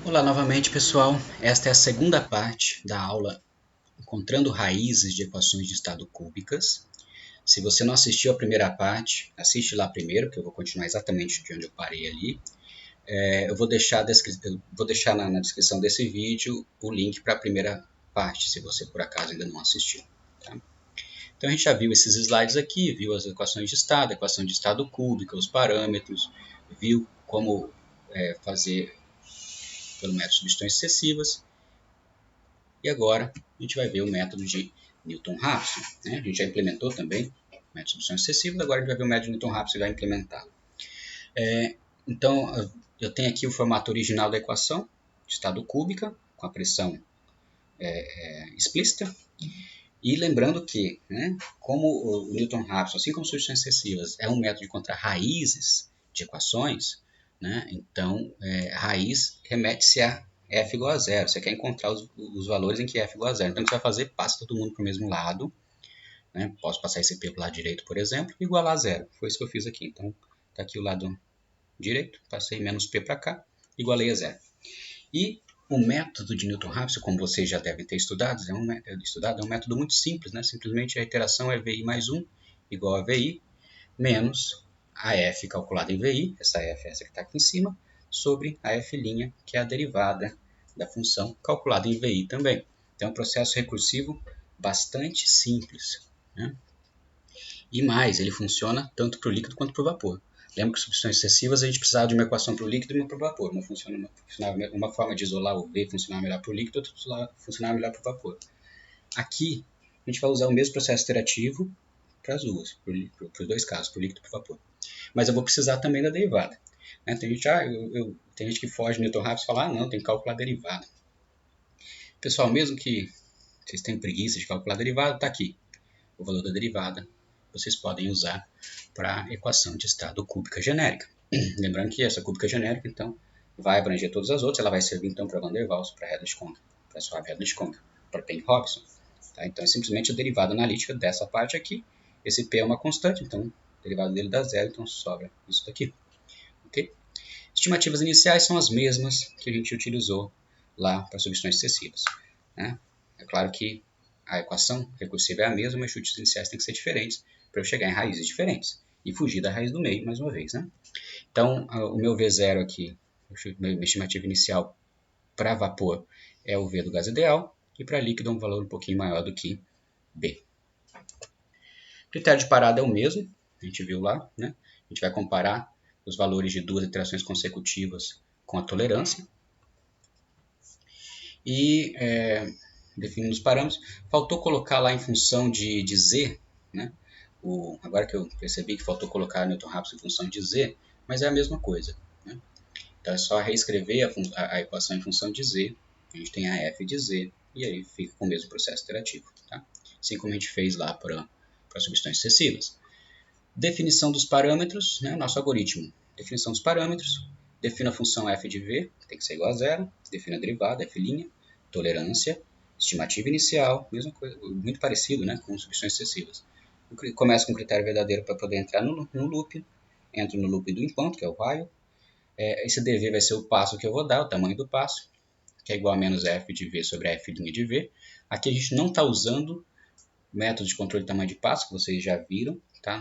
Olá novamente, pessoal. Esta é a segunda parte da aula Encontrando Raízes de Equações de Estado Cúbicas. Se você não assistiu a primeira parte, assiste lá primeiro, que eu vou continuar exatamente de onde eu parei ali. Eu vou deixar na descrição desse vídeo o link para a primeira parte, se você por acaso ainda não assistiu. Tá? Então a gente já viu esses slides aqui, viu as equações de estado, equação de estado cúbica, os parâmetros, viu como fazer pelo método de substituições sucessivas. E agora a gente vai ver o método de Newton-Raphson. Né? A gente já implementou também o método de substituições sucessivas, agora a gente vai ver o método de Newton-Raphson e vai implementá-lo. Então, eu tenho aqui o formato original da equação de estado cúbica, com a pressão explícita. E lembrando que, como o Newton-Raphson, assim como substituições sucessivas, é um método de encontrar raízes de equações, então raiz remete-se a f igual a zero. Você quer encontrar os valores em que f igual a zero. Então, o que você vai fazer? Passa todo mundo para o mesmo lado. Posso passar esse p para o lado direito, por exemplo, e igualar a zero. Foi isso que eu fiz aqui. Então, está aqui o lado direito, passei menos p para cá, igualei a zero. E o método de Newton-Raphson, como vocês já devem ter estudado, é um método muito simples. Simplesmente a iteração é VI mais 1 igual a VI menos a f calculada em VI, essa f é essa que está aqui em cima, sobre a f', que é a derivada da função calculada em VI também. Então é um processo recursivo bastante simples. E mais, ele funciona tanto para o líquido quanto para o vapor. Lembra que substituições sucessivas a gente precisava de uma equação para o líquido e uma para o vapor. Uma forma de isolar o V funcionar melhor para o líquido, outra funcionar melhor para o vapor. Aqui a gente vai usar o mesmo processo iterativo para as duas, para os dois casos, para o líquido e para o vapor. Mas eu vou precisar também da derivada. Tem gente que foge do Newton-Raphson e fala, não, tem que calcular a derivada. Pessoal, mesmo que vocês tenham preguiça de calcular a derivada, está aqui o valor da derivada. Vocês podem usar para a equação de estado cúbica genérica. Lembrando que essa cúbica genérica, então, vai abranger todas as outras, ela vai servir, então, para Van der Waals, para Redlich-Konger, para Schwab-Redlich-Konger, para Penn-Hobson. Tá? Então, é simplesmente a derivada analítica dessa parte aqui. Esse P é uma constante, então, a derivada dele dá zero, então sobra isso daqui. Okay? Estimativas iniciais são as mesmas que a gente utilizou lá para substituições sucessivas. É claro que a equação recursiva é a mesma, mas os chutes iniciais têm que ser diferentes para eu chegar em raízes diferentes e fugir da raiz do meio mais uma vez. Então, o meu V0 aqui, minha estimativa inicial para vapor é o V do gás ideal e para líquido é um valor um pouquinho maior do que B. O critério de parada é o mesmo, a gente viu lá. A gente vai comparar os valores de duas iterações consecutivas com a tolerância. E definindo os parâmetros, faltou colocar lá em função de Z, agora que eu percebi que faltou colocar Newton-Raphson em função de Z, mas é a mesma coisa. Então é só reescrever a equação em função de Z, a gente tem a f de Z, e aí fica com o mesmo processo iterativo. Tá? Assim como a gente fez lá para substituições sucessivas. Definição dos parâmetros, nosso algoritmo. Definição dos parâmetros, defina a função f de v, que tem que ser igual a zero, defina a derivada, f', tolerância, estimativa inicial, mesma coisa, muito parecido com substituições sucessivas. Eu começo com o critério verdadeiro para poder entrar no loop, entro no loop do enquanto, que é o while. Esse dv vai ser o passo que eu vou dar, o tamanho do passo, que é igual a menos f de v sobre a f' de v. Aqui a gente não está usando método de controle de tamanho de passo, que vocês já viram. Tá?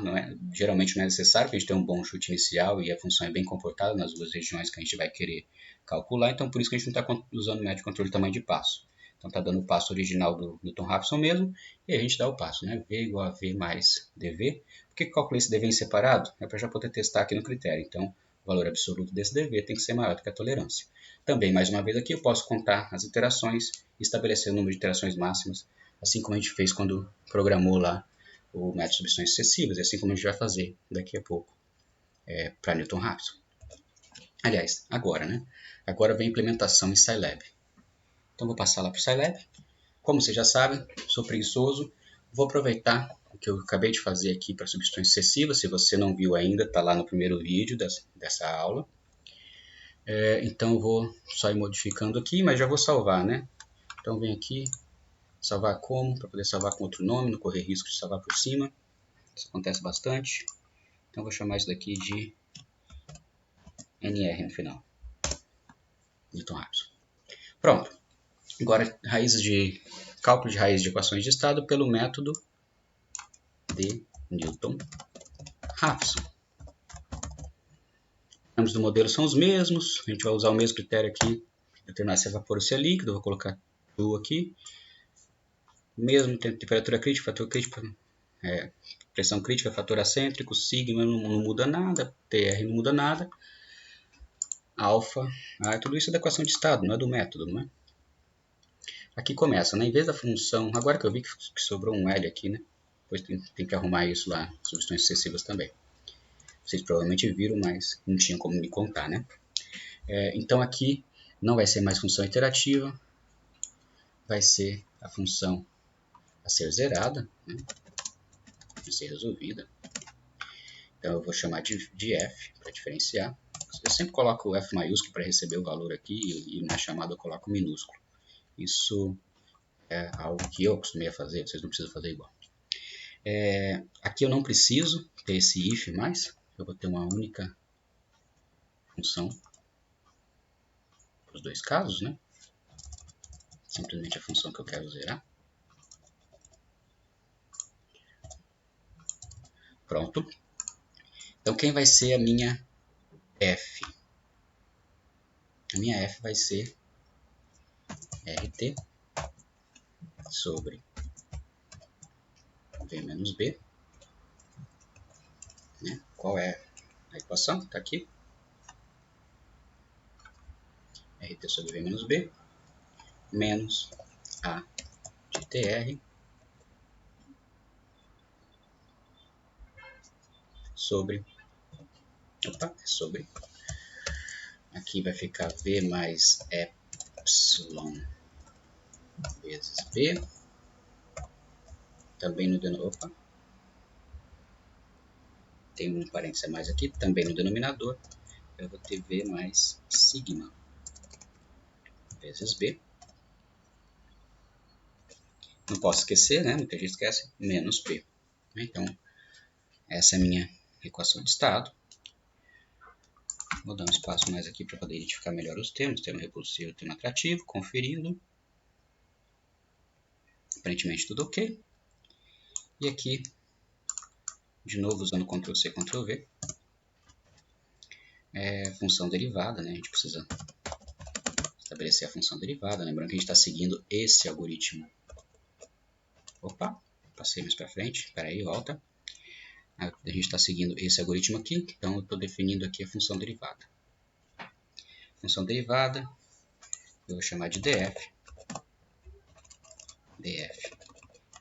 Geralmente não é necessário, porque a gente tem um bom chute inicial e a função é bem comportada nas duas regiões que a gente vai querer calcular, então por isso que a gente não está usando o método de controle de tamanho de passo. Então está dando o passo original do Newton-Raphson mesmo, e a gente dá o passo, V igual a V mais dV. Por que eu calculei esse dV em separado? É para já poder testar aqui no critério. Então o valor absoluto desse dV tem que ser maior do que a tolerância. Também, mais uma vez aqui, eu posso contar as iterações e estabelecer o número de iterações máximas, assim como a gente fez quando programou lá o método de substituições sucessivas, assim como a gente vai fazer daqui a pouco para Newton-Raphson. Aliás, agora, Agora vem a implementação em Scilab. Então vou passar lá para o Scilab. Como vocês já sabem, sou preguiçoso, vou aproveitar o que eu acabei de fazer aqui para substituições sucessivas. Se você não viu ainda, está lá no primeiro vídeo dessa aula. Então eu vou só ir modificando aqui, mas já vou salvar, Então vem aqui, salvar como, para poder salvar com outro nome, não correr risco de salvar por cima. Isso acontece bastante. Então vou chamar isso daqui de NR no final. Newton-Raphson. Pronto. Agora, cálculo de raiz de equações de estado pelo método de Newton-Raphson. Ambos do modelo são os mesmos. A gente vai usar o mesmo critério aqui, determinar se é vapor ou se é líquido. Eu vou colocar U aqui. Mesmo temperatura crítica, fator crítico, pressão crítica, fator acêntrico, sigma não muda nada, TR não muda nada. Alfa, tudo isso é da equação de estado, não é do método, não é? Aqui começa, né? Em vez da função, agora que eu vi que sobrou um L aqui, né? Depois tem que arrumar isso lá, substituições sucessivas também. Vocês provavelmente viram, mas não tinha como me contar, né? Então aqui não vai ser mais função iterativa, vai ser a função a ser zerada, né? A ser resolvida. Então eu vou chamar de f para diferenciar. Eu sempre coloco o F maiúsculo para receber o valor aqui e na chamada eu coloco minúsculo. Isso é algo que eu acostumei a fazer, vocês não precisam fazer igual. Aqui eu não preciso ter esse if mais, eu vou ter uma única função para os dois casos, né? Simplesmente a função que eu quero zerar. Pronto. Então quem vai ser a minha f? A minha f vai ser RT sobre V menos B. Né? Qual é a equação? Está aqui. RT sobre V menos B menos A de TR sobre, aqui vai ficar V mais epsilon vezes B, também no denominador, tem um parênteses a mais aqui, também no denominador, eu vou ter V mais sigma vezes B. Não posso esquecer, né? Muita gente esquece, menos P. Então, essa é a minha equação de estado. Vou dar um espaço mais aqui para poder identificar melhor os termos, termo repulsivo, termo atrativo, conferindo. Aparentemente tudo ok. E aqui, de novo, usando Ctrl+C, Ctrl+V, função derivada, né? A gente precisa estabelecer a função derivada. Lembrando que a gente está seguindo esse algoritmo. Opa, passei mais para frente. Espera aí, volta. A gente está seguindo esse algoritmo aqui, então eu estou definindo aqui a função derivada. Função derivada, eu vou chamar de df.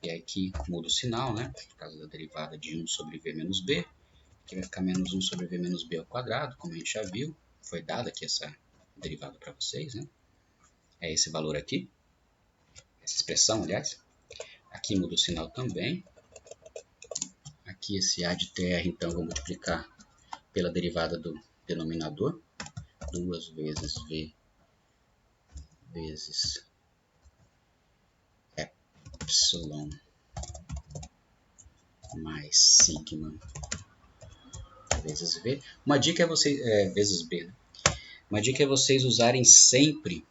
E aqui muda o sinal, né? Por causa da derivada de 1 sobre v menos b. Aqui vai ficar menos 1 sobre v menos b ao quadrado, como a gente já viu. Foi dada aqui essa derivada para vocês, né? É esse valor aqui. Essa expressão, aliás. Aqui muda o sinal também. Aqui esse a de tr, então, eu vou multiplicar pela derivada do denominador. 2 vezes v vezes epsilon mais sigma vezes v. Uma dica é vocês vezes b. Né? Uma dica é vocês usarem sempre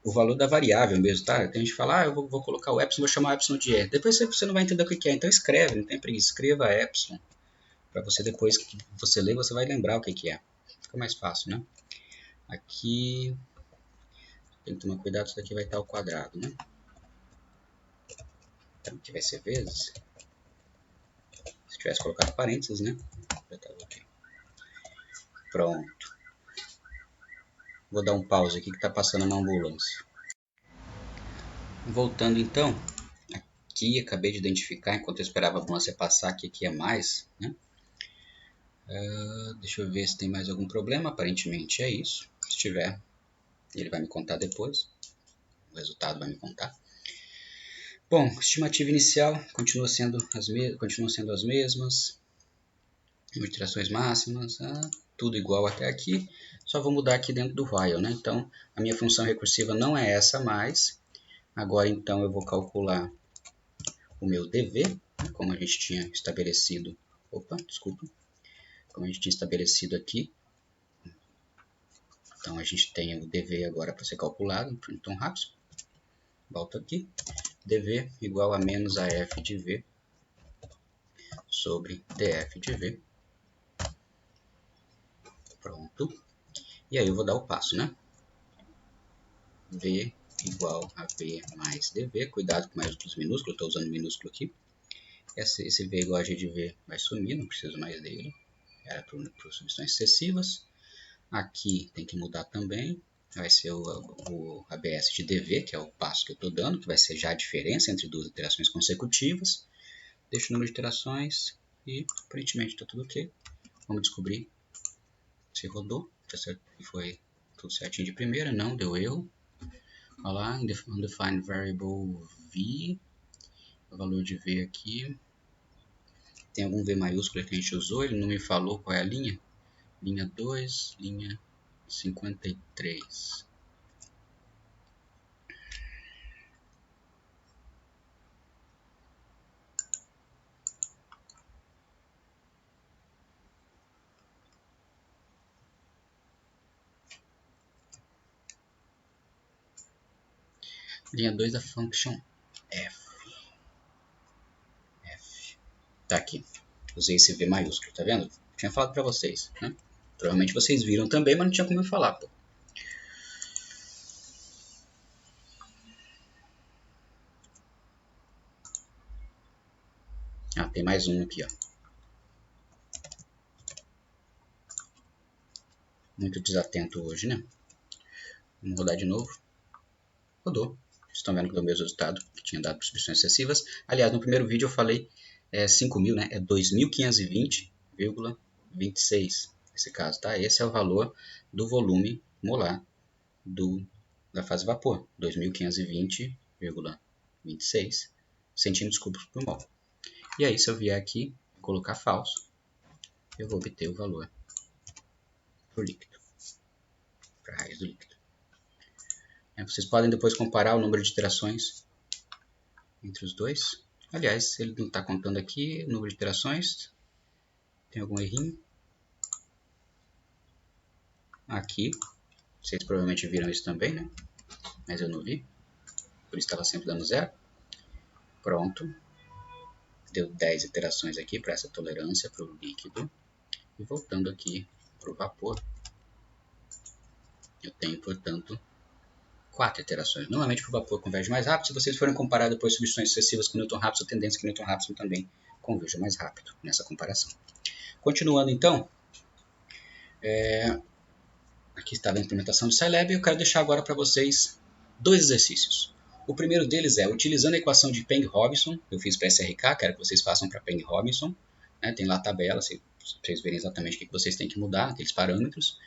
o valor da variável mesmo, tá? Tem gente que fala, eu vou colocar o epsilon, vou chamar o epsilon de e. Depois você não vai entender o que é, então escreve, não tem preguiça, escreva epsilon. Para você depois que você ler, você vai lembrar o que é. Fica mais fácil, né? Aqui tem que tomar cuidado, isso daqui vai estar ao quadrado, né? Então aqui vai ser vezes. Se tivesse colocado parênteses, né? Já estava ok. Pronto. Vou dar um pause aqui que está passando uma ambulância. Voltando então, aqui acabei de identificar, enquanto eu esperava a ambulância passar, que aqui é mais, né? Deixa eu ver se tem mais algum problema, aparentemente é isso. Se tiver, ele vai me contar depois, o resultado vai me contar. Bom, estimativa inicial continua sendo as mesmas, iterações máximas, tudo igual até aqui, só vou mudar aqui dentro do while, né? Então, a minha função recursiva não é essa mais, agora então eu vou calcular o meu dv, como a gente tinha estabelecido, como a gente tinha estabelecido aqui, Então a gente tem o dV agora para ser calculado para o Newton Raphson. Volto aqui. dV igual a menos AF de V sobre dF de V. Pronto. E aí eu vou dar o passo, né? V igual a V mais dV. Cuidado com maiúsculos e minúsculos, estou usando minúsculo aqui. Esse V igual a G de V vai sumir, não preciso mais dele. Era para substituições excessivas. Aqui tem que mudar também. Vai ser o ABS de dV, que é o passo que eu estou dando, que vai ser já a diferença entre duas iterações consecutivas. Deixo o número de iterações e aparentemente está tudo ok. Vamos descobrir se rodou. Foi tudo certinho de primeira, não deu erro. Olha lá, undefined variable V, o valor de V aqui. Tem algum V maiúsculo que a gente usou, ele não me falou qual é a linha. Linha 2, linha 53. Linha 2 da function f. Tá aqui. Usei esse V maiúsculo, tá vendo? Tinha falado pra vocês, né? Provavelmente vocês viram também, mas não tinha como eu falar, pô. Ah, tem mais um aqui, ó. Muito desatento hoje, né? Vamos rodar de novo. Rodou. Vocês estão vendo que deu o mesmo resultado que tinha dado para substituições excessivas. Aliás, no primeiro vídeo eu falei 5.000, né? É 2.520,26 nesse caso, tá? Esse é o valor do volume molar da fase vapor. 2.520,26 centímetros cúbicos por mol. E aí, se eu vier aqui e colocar falso, eu vou obter o valor para o líquido, para a raiz do líquido. Vocês podem depois comparar o número de iterações entre os dois. Aliás, ele não está contando aqui o número de iterações. Tem algum errinho? Aqui. Vocês provavelmente viram isso também, né? Mas eu não vi. Por isso estava sempre dando 0. Pronto. Deu 10 iterações aqui para essa tolerância para o líquido. E voltando aqui para o vapor, eu tenho, portanto, 4 iterações. Normalmente para o vapor converge mais rápido. Se vocês forem comparar depois substituições excessivas com Newton Raphson, a tendência é que Newton Raphson também converja mais rápido nessa comparação. Continuando então, aqui está a implementação do Scilab e eu quero deixar agora para vocês 2 exercícios. O primeiro deles é, utilizando a equação de Peng-Robinson, eu fiz para SRK, quero que vocês façam para Peng-Robinson, né? Tem lá a tabela, para vocês verem exatamente o que vocês têm que mudar, aqueles parâmetros.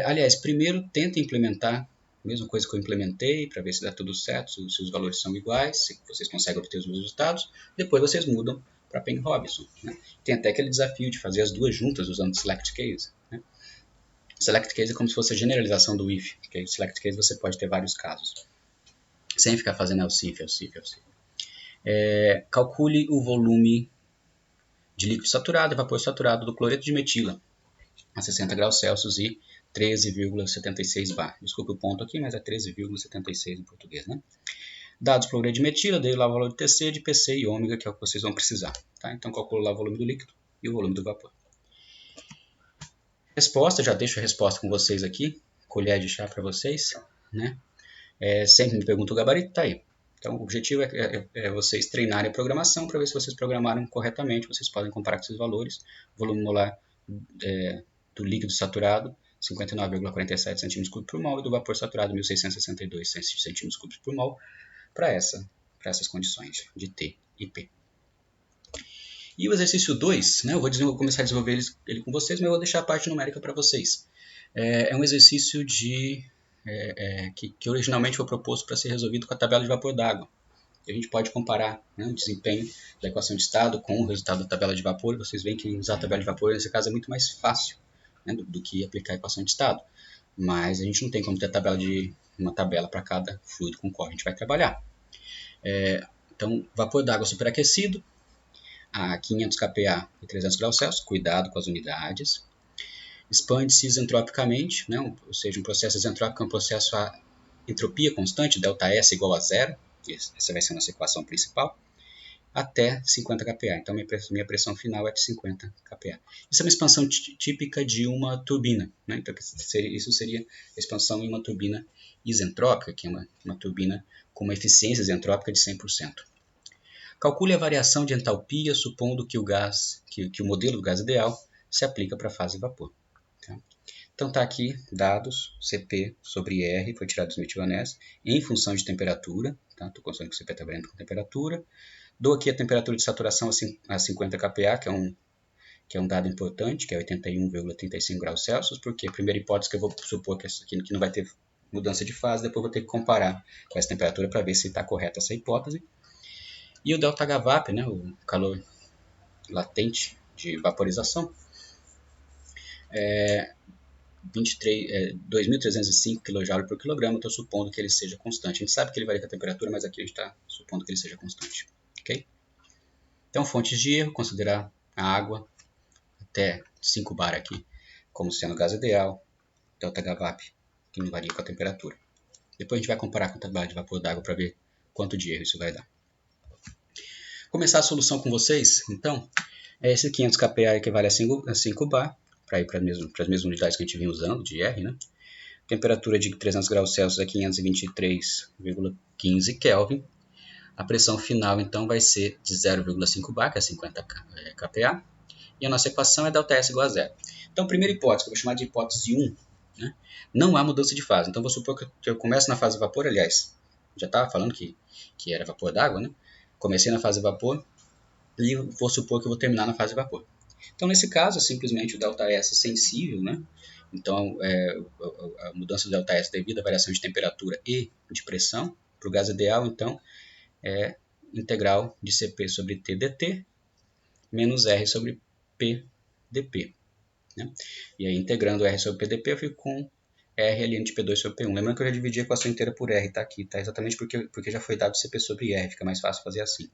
Aliás, primeiro tenta implementar a mesma coisa que eu implementei, para ver se dá tudo certo, se os valores são iguais, se vocês conseguem obter os resultados. Depois vocês mudam para Peng-Robinson. Né? Tem até aquele desafio de fazer as duas juntas usando Select Case. Né? Select Case é como se fosse a generalização do if, porque Select Case você pode ter vários casos, sem ficar fazendo LCIF. Calcule o volume de líquido saturado e vapor saturado do cloreto de metila a 60 graus Celsius e 13,76 bar. Desculpe o ponto aqui, mas é 13,76 em português, né? Dados para o cloreto de metila, dei lá o valor de TC, de PC e ômega, que é o que vocês vão precisar. Tá? Então, calculo lá o volume do líquido e o volume do vapor. Resposta, já deixo a resposta com vocês aqui, colher de chá para vocês, né? Sempre me pergunta o gabarito, tá aí. Então, o objetivo é vocês treinarem a programação para ver se vocês programaram corretamente. Vocês podem comparar com esses valores. Volume molar do líquido saturado, 59,47 cm3 por mol, e do vapor saturado, 1.662 cm3 por mol, para essas condições de T e P. E o exercício 2, né, eu vou começar a desenvolver ele com vocês, mas eu vou deixar a parte numérica para vocês. É um exercício que originalmente foi proposto para ser resolvido com a tabela de vapor d'água. A gente pode comparar, né, o desempenho da equação de estado com o resultado da tabela de vapor. Vocês veem que usar a tabela de vapor, nesse caso, é muito mais fácil, né, do que aplicar a equação de estado. Mas a gente não tem como ter uma tabela para cada fluido com o qual a gente vai trabalhar. Então, vapor d'água superaquecido a 500 kPa e 300 graus Celsius. Cuidado com as unidades. expande-se isentropicamente, né? Ou seja, um processo isentrópico é um processo a entropia constante, ΔS igual a zero, essa vai ser a nossa equação principal, até 50 kPa. Então, minha pressão final é de 50 kPa. Isso é uma expansão típica de uma turbina, né? Então, isso seria a expansão em uma turbina isentrópica, que é uma turbina com uma eficiência isentrópica de 100%. Calcule a variação de entalpia, supondo que o modelo do gás ideal se aplica para a fase vapor. Tá? Então está aqui dados Cp sobre R, foi tirado do Smith-Van em função de temperatura. Estou considerando que o Cp está variando com temperatura. Dou aqui a temperatura de saturação a 50 kPa, que é um dado importante, que é 81,35 graus Celsius, porque a primeira hipótese que eu vou supor que não vai ter mudança de fase, depois vou ter que comparar com essa temperatura para ver se está correta essa hipótese. E o ΔHVAP, né, o calor latente de vaporização, é 2.305 kJ por quilograma. Estou supondo que ele seja constante. A gente sabe que ele varia com a temperatura, mas aqui a gente está supondo que ele seja constante. Okay? Então, fontes de erro, considerar a água até 5 bar aqui como sendo o gás ideal, ΔHVAP, que não varia com a temperatura. Depois a gente vai comparar com a tabela de vapor d'água para ver quanto de erro isso vai dar. Começar a solução com vocês, então, esse 500 kPa equivale a 5 bar, para ir para as mesmas unidades que a gente vinha usando, de R, né? Temperatura de 300 graus Celsius a 523,15 Kelvin. A pressão final, então, vai ser de 0,5 bar, que é 50 kPa. E a nossa equação é ΔS igual a zero. Então, primeira hipótese, que eu vou chamar de hipótese 1, né? Não há mudança de fase. Então, vou supor que eu começo na fase vapor, aliás, já estava falando que era vapor d'água, né? Comecei na fase vapor e vou supor que eu vou terminar na fase vapor. Então, nesse caso, é simplesmente o ΔS sensível, né? Então, a mudança do ΔS devido à variação de temperatura e de pressão. Para o gás ideal, então, é integral de Cp sobre T dt menos R sobre P dP. Né? E aí, integrando R sobre P dP, eu fico com R ln de P2 sobre P1. Lembrando que eu já dividi a equação inteira por R, tá aqui, tá? Exatamente porque já foi dado Cp sobre R, fica mais fácil fazer assim.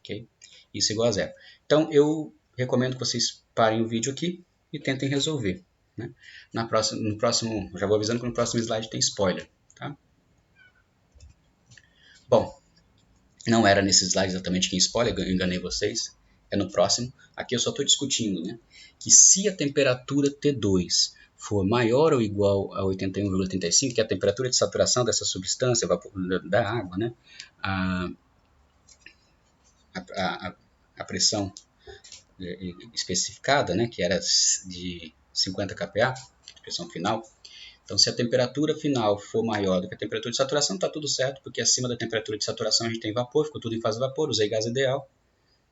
Okay? Isso é igual a zero. Então, eu recomendo que vocês parem o vídeo aqui e tentem resolver. Né? No próximo, já vou avisando que no próximo slide tem spoiler. Tá? Bom, não era nesse slide exatamente que spoiler, eu enganei vocês. É no próximo. Aqui eu só estou discutindo, né, que se a temperatura T2 for maior ou igual a 81,35, que é a temperatura de saturação dessa substância da água, né, a pressão especificada, né, que era de 50 kPa, pressão final. Então, se a temperatura final for maior do que a temperatura de saturação, está tudo certo, porque acima da temperatura de saturação a gente tem vapor, ficou tudo em fase de vapor, usei gás ideal,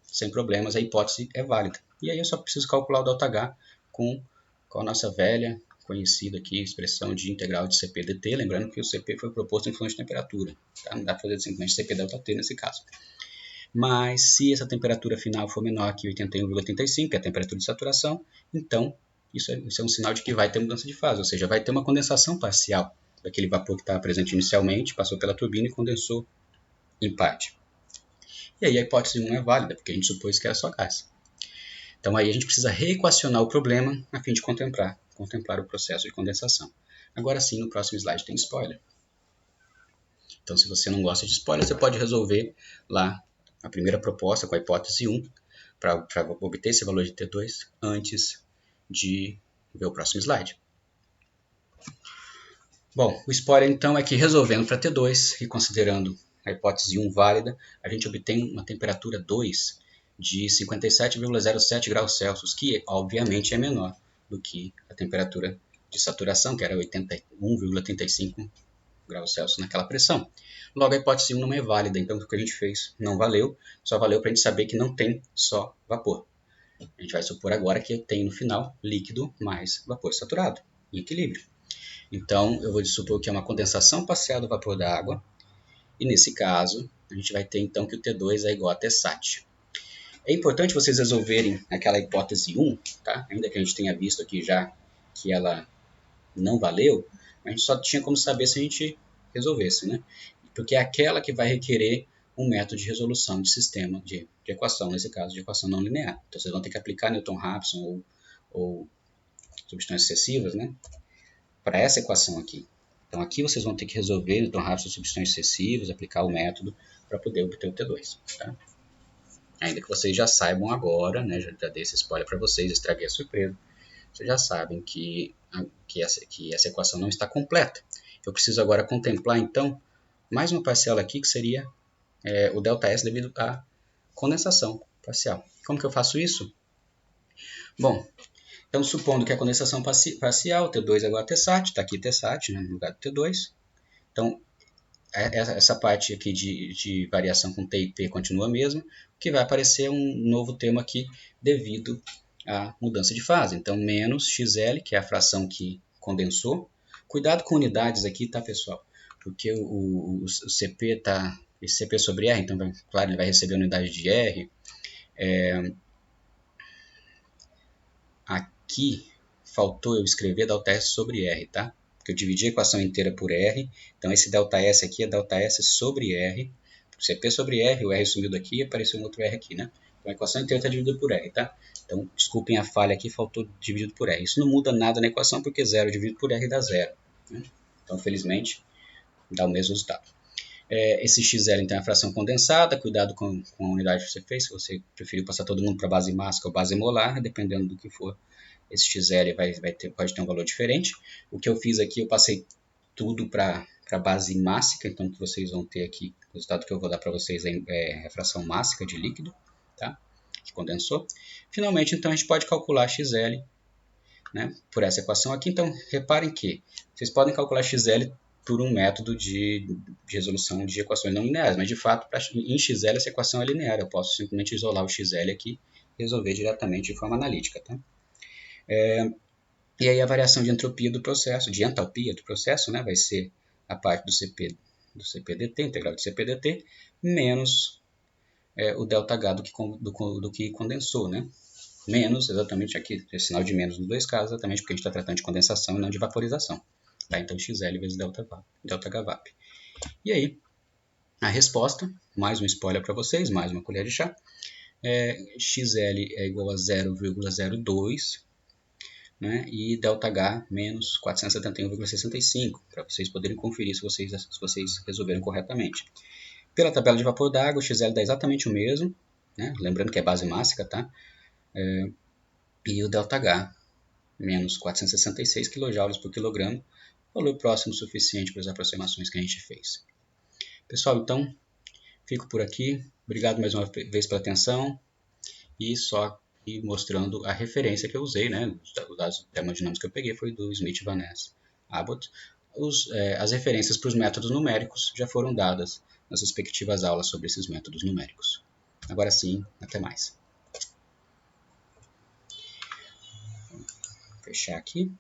sem problemas, a hipótese é válida. E aí eu só preciso calcular o ΔH com a nossa velha, conhecida aqui, expressão de integral de Cp dt, lembrando que o Cp foi proposto em função de temperatura, tá? Não dá para fazer simplesmente Cp ΔT nesse caso. Mas se essa temperatura final for menor que 81,85, que é a temperatura de saturação, então isso é um sinal de que vai ter mudança de fase, ou seja, vai ter uma condensação parcial daquele vapor que estava presente inicialmente, passou pela turbina e condensou em parte. E aí a hipótese 1 é válida, porque a gente supôs que era só gás. Então aí a gente precisa reequacionar o problema a fim de contemplar o processo de condensação. Agora sim, no próximo slide tem spoiler. Então se você não gosta de spoiler, você pode resolver lá a primeira proposta com a hipótese 1 para obter esse valor de T2 antes de ver o próximo slide. Bom, o spoiler então é que resolvendo para T2 e considerando a hipótese 1 válida, a gente obtém uma temperatura 2 de 57,07 graus Celsius, que obviamente é menor do que a temperatura de saturação, que era 81,35 graus Celsius naquela pressão. Logo, a hipótese 1 não é válida, então o que a gente fez não valeu, só valeu para a gente saber que não tem só vapor. A gente vai supor agora que eu tenho no final líquido mais vapor saturado, em equilíbrio. Então, eu vou supor que é uma condensação parcial do vapor da água, e nesse caso, a gente vai ter então que o T2 é igual a Tsat. É importante vocês resolverem aquela hipótese 1, tá? Ainda que a gente tenha visto aqui já que ela não valeu, a gente só tinha como saber se a gente resolvesse, né? Porque é aquela que vai requerer um método de resolução de sistema de equação, nesse caso de equação não linear. Então vocês vão ter que aplicar Newton-Raphson ou substituições sucessivas, né? Para essa equação aqui. Então aqui vocês vão ter que resolver Newton Raphson substituições sucessivas, aplicar o método para poder obter o T2. Tá? Ainda que vocês já saibam agora, né, já dei esse spoiler para vocês, estraguei a surpresa, vocês já sabem que essa equação não está completa. Eu preciso agora contemplar, então, mais uma parcela aqui, que seria o ΔS devido à condensação parcial. Como que eu faço isso? Bom, então supondo que a condensação parcial, T2 é igual a Tsat, está aqui Tsat, né, no lugar do T2. Então, essa parte aqui de variação com T e P continua a mesma. O que vai aparecer é um novo termo aqui devido à mudança de fase. Então, menos XL, que é a fração que condensou. Cuidado com unidades aqui, tá, pessoal? Porque o CP está... Esse CP sobre R, então, claro, ele vai receber a unidade de R. Aqui faltou eu escrever ΔS sobre R, tá? Porque eu dividi a equação inteira por R. Então, esse ΔS aqui é ΔS sobre R. CP sobre R, o R sumiu daqui e apareceu um outro R aqui, né? Então, a equação inteira está dividida por R, tá? Então, desculpem a falha aqui, faltou dividido por R. Isso não muda nada na equação, porque 0 dividido por R dá 0. Né? Então, felizmente, dá o mesmo resultado. Esse XL, então, é a fração condensada. Cuidado com a unidade que você fez. Se você preferiu passar todo mundo para base mássica ou base molar, dependendo do que for, esse XL pode ter um valor diferente. O que eu fiz aqui, eu passei tudo para base mássica. Então, o que vocês vão ter aqui, o resultado que eu vou dar para vocês é a fração mássica de líquido, tá? Que condensou. Finalmente, então, a gente pode calcular XL, né, por essa equação aqui. Então, reparem que vocês podem calcular XL por um método de resolução de equações não lineares, mas de fato, em XL essa equação é linear, eu posso simplesmente isolar o XL aqui e resolver diretamente de forma analítica. Tá? E aí a variação de entropia do processo, de entalpia do processo, né, vai ser a parte do CPdt, integral de CPdt, menos o ΔH do que condensou, né? Menos, exatamente aqui, esse sinal de menos nos dois casos, exatamente porque a gente está tratando de condensação e não de vaporização. Tá? Então, XL vezes ΔHVAP. E aí, a resposta, mais um spoiler para vocês, mais uma colher de chá, XL é igual a 0,02, né? E ΔH menos 471,65, para vocês poderem conferir se vocês resolveram corretamente. Pela tabela de vapor d'água, o XL dá exatamente o mesmo, né? Lembrando que é base mássica, tá? E o ΔH, menos 466 kJ por quilograma, valor próximo o suficiente para as aproximações que a gente fez. Pessoal, então, fico por aqui. Obrigado mais uma vez pela atenção. E só mostrando a referência que eu usei, né? Os dados termodinâmicos que eu peguei foi do Smith, Van Ness, Abbott. As referências para os métodos numéricos já foram dadas nas respectivas aulas sobre esses métodos numéricos. Agora sim, até mais. Vou fechar aqui.